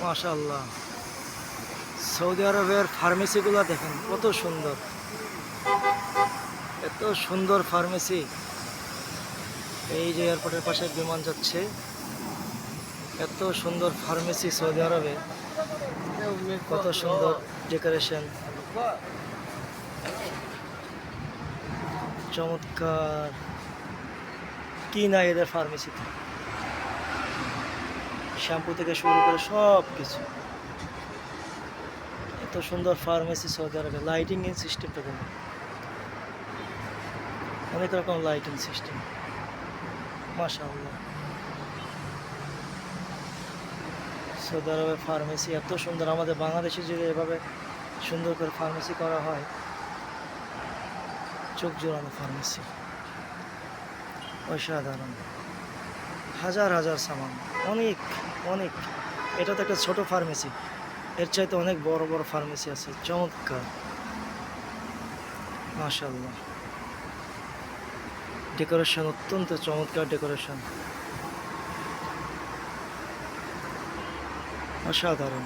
মাশাআল্লাহ, সৌদি আরবের ফার্মেসিগুলো দেখেন কত সুন্দর, এত সুন্দর ফার্মেসি। এই যে এয়ারপোর্টের পাশে বিমান যাচ্ছে, এত সুন্দর ফার্মেসি সৌদি আরবে, কত সুন্দর ডেকোরেশন, চমৎকার। কি না এদের ফার্মেসিতে, শ্যাম্পু থেকে শুরু করে সব কিছু। এত সুন্দর ফার্মেসি সৌদি আরবে। লাইটিং এর সিস্টেমটা দেখুন, অনেক রকম লাইটিং সিস্টেম, মাশাআল্লাহ। সৌদি আরবের ফার্মেসি এত সুন্দর। আমাদের বাংলাদেশে যদি এভাবে সুন্দর করে ফার্মেসি করা হয়, চোখ জোড়ানো ফার্মেসি, অসাধারণ। হাজার হাজার সামান, অনেক অনেক। এটা তো একটা ছোট ফার্মেসি, এর চাইতে অনেক বড় বড় ফার্মেসি আছে। চমৎকার, মাশাআল্লাহ। ডেকোরেশন অত্যন্ত চমৎকার, ডেকোরেশন অসাধারণ।